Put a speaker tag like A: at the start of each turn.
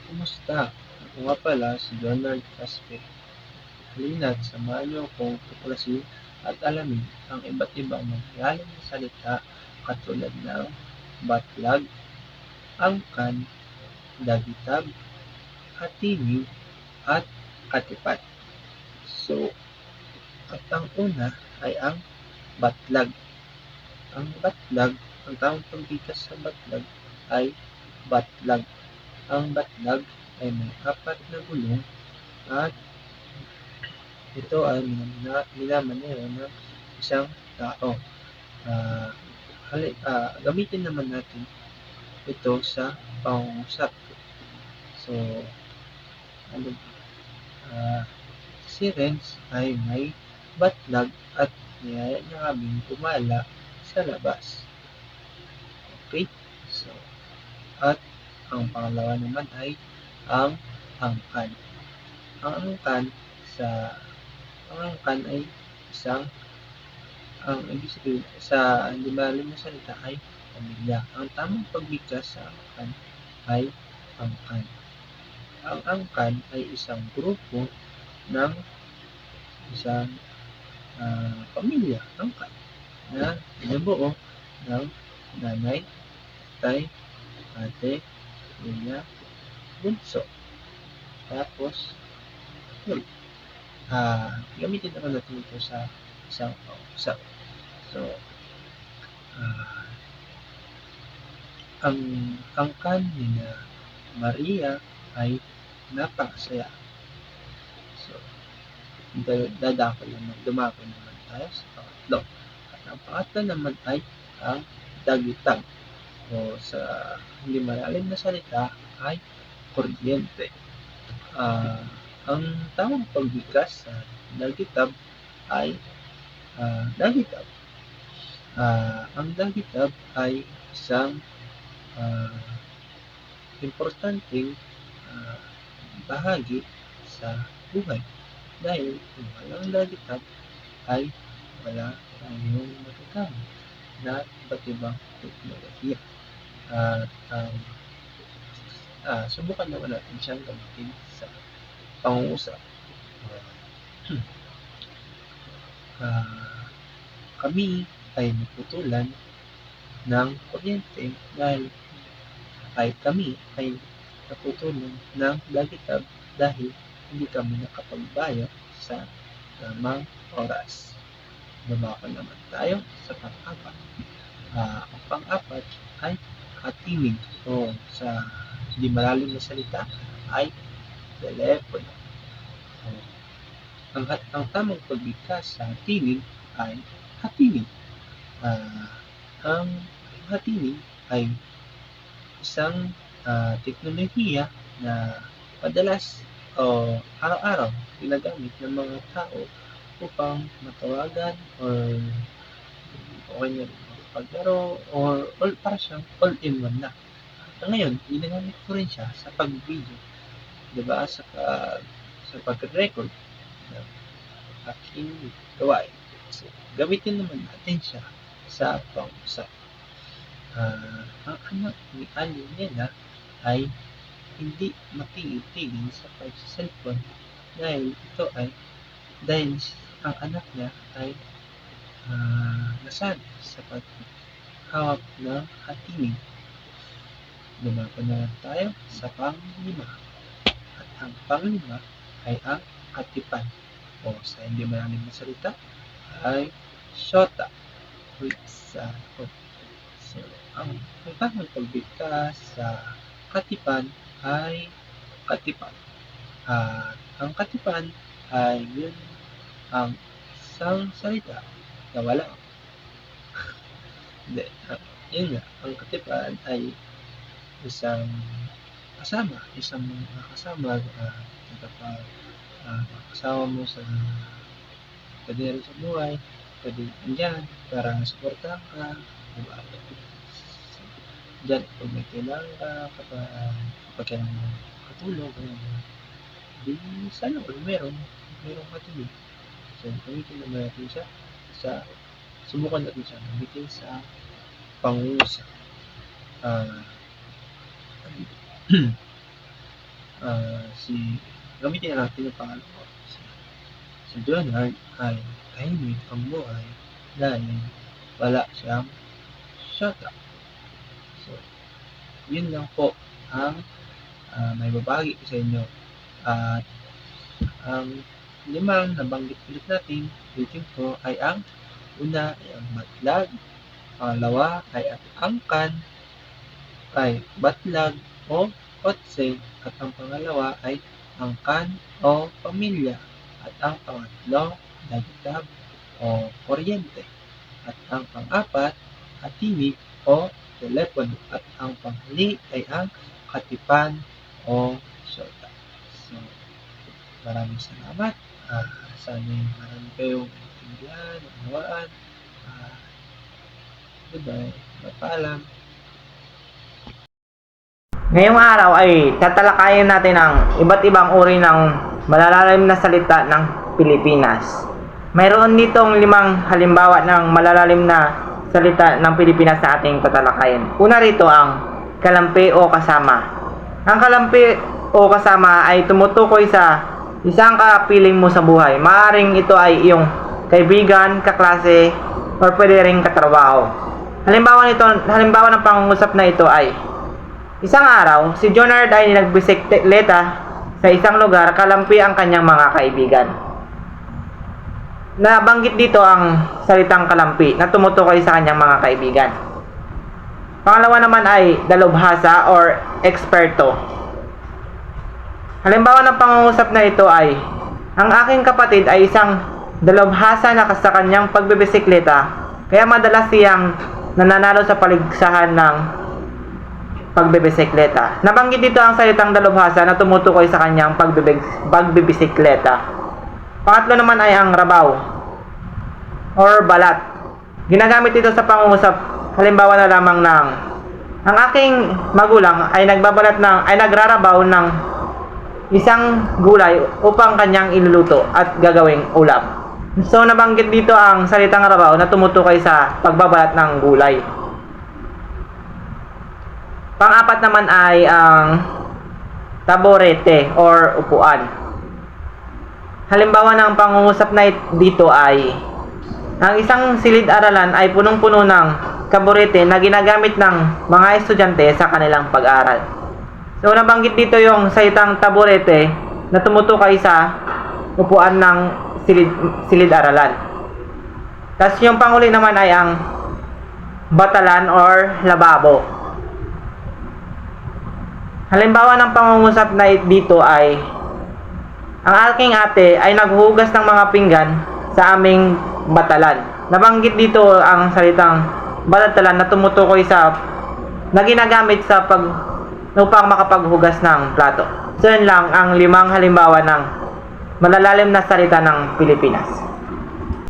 A: Kumusta? Ako nga pala si Donald Caspe. Halina't samahan niyo akong tuklasin at alamin ang iba't ibang malalim na salita katulad ng batlag, angkan, dagitab, hatinig, at katipat. So, at ang una ay ang batlag. Ang batlag, ang tamang pagbigkas sa batlag ay batlag. Ang batlag ay may apat na gulong at ito ay minamaneho ng isang tao. Ah, Gamitin naman natin ito sa pangungusap. So, ano, ah, si Renz ay may batlag at niyaya niya kaming gumala sa labas. Okay? So, at ang pangalawa naman ay ang angkan. Ang angkan sa ang angkan ay isang ang ibig sabihin sa limalim na salita ay pamilya. Ang tamang pagbigkas sa angkan ay angkan. Ang angkan ay isang grupo ng isang pamilya, angkan, na binubuo ng nanay, tatay, ate, kuya, bunso. Tapos, yun, gamitin naman natin ito sa isang pag-usap. So, ah, ang angkan ni na Maria ay napakasaya. So, dumako naman tayo sa pangatlo. At ang pangatlo naman ay ang dagitag. O sa hindi malalim na salita ay kuryente. Ang tamang pagbigkas sa dagitab ay dagitab. Ang dagitab ay isang ah, importanteng ah, bahagi sa buhay. Dahil kung walang dagitab ay wala tayong magagamit na iba't ibang teknolohiya. At subukan naman natin siyang gamitin sa pangungusap. Kami ay naputulan ng kuryente dahil kami ay naputulan ng dagitab dahil hindi kami nakapagbayad sa tamang oras. Dumako naman tayo sa pang-apat. Ang pang-apat ay hatinig o sa hindi malalim na salita ay telepono. Ang tamang pagbigkas sa hatinig ay hatinig. Ang hatinig ay isang teknolohiya na madalas o araw-araw ginagamit ng mga tao upang matawagan or kanya paglaro or para siyang all-in-one na. Ngayon, ginagamit ko rin siya sa pag-video, diba? Sa pag-record ng aking gawain. So, gamitin naman natin siya sa pang-usap. Ang anak ni Alina ay hindi matigil-tigil sa pag-cellphone dahil ang anak niya ay nasanay sa paghawak ng hatinig. Dumako na lang tayo sa pang-lima. At ang pang-lima ay ang katipan o sa hindi malalim na salita ay syota with sa So, ang tamang pagbigkas sa katipan ay katipan. Ang katipan ay yun ang isang salita na wala. Hindi. Yun nga, ang katipan ay isang isang kasama kasama mo sa pwede sa buhay, pwede andyan para suportahan ka, diba? Diyan pag may kailangan ka, kapag kailangan mo katulong, di sana all merong katulong. So, gamitin naman natin siya subukan natin siya gamitin sa pangungusap. Gamitin na natin yung pangalan ko. Si Leonard ay tahimik ang buhay dahil wala siyang shota. So, yun lang po ang may babagi ko sa inyo. At ang limang nabanggit ulit natin, ulitin ko, ay ang una ay ang matlag, pangalawa ay ang angkan, ay batlag o kotse, at ang pangalawa ay angkan o pamilya, at ang pangatlo, dagdag o kuryente, at ang pang-apat, hatinig o telepono, at ang panghuli ay ang katipan o syota. So, maraming salamat. Sana'y marami kayong naintindihan, unawaan. Goodbye. Paalam.
B: Ngayong araw ay tatalakayin natin ang iba't ibang uri ng malalalim na salita ng Pilipinas. Mayroon ditong 5 halimbawa ng malalalim na salita ng Pilipinas na ating tatalakayin. Una rito ang kalampi o kasama. Ang kalampi o kasama ay tumutukoy sa isang kapiling mo sa buhay. Maaring ito ay iyong kaibigan, kaklase, o pwede ring katrabaho. Halimbawa ng pangungusap na ito ay isang araw, si Jonard ay nagbisikleta sa isang lugar, kalampi ang kanyang mga kaibigan. Nabanggit dito ang salitang kalampi na tumutukoy sa kanyang mga kaibigan. Pangalawa naman ay dalubhasa or eksperto. Halimbawa ng pangungusap na ito ay, ang aking kapatid ay isang dalubhasa na sa kanyang pagbibisikleta, kaya madalas siyang nananalo sa paligsahan ng pagbibisikleta. Nabanggit dito ang salitang dalubhasa na tumutukoy sa kanyang pagbibisikleta. Pangatlo naman ay ang rabaw or balat. Ginagamit ito sa pangungusap, halimbawa na lamang ng, ang aking magulang ay nagrarabaw ng isang gulay upang kanyang iluluto at gagawing ulam. So nabanggit dito ang salitang rabaw na tumutukoy sa pagbabalat ng gulay. Pang-apat naman ay ang taborete or upuan. Halimbawa ng pangungusap na dito ay, ang isang silid-aralan ay punong-puno ng taborete na ginagamit ng mga estudyante sa kanilang pag-aaral. So nabanggit dito yung salitang taborete na tumutukoy sa upuan ng silid-aralan. Tapos yung panghuli naman ay ang batalan or lababo. Halimbawa ng pangungusap na dito ay, ang aking ate ay naghuhugas ng mga pinggan sa aming batalan. Nabanggit dito ang salitang batalan na tumutukoy sa na ginagamit upang makapaghugas ng plato. So yun lang ang 5 halimbawa ng malalalim na salita ng Pilipinas.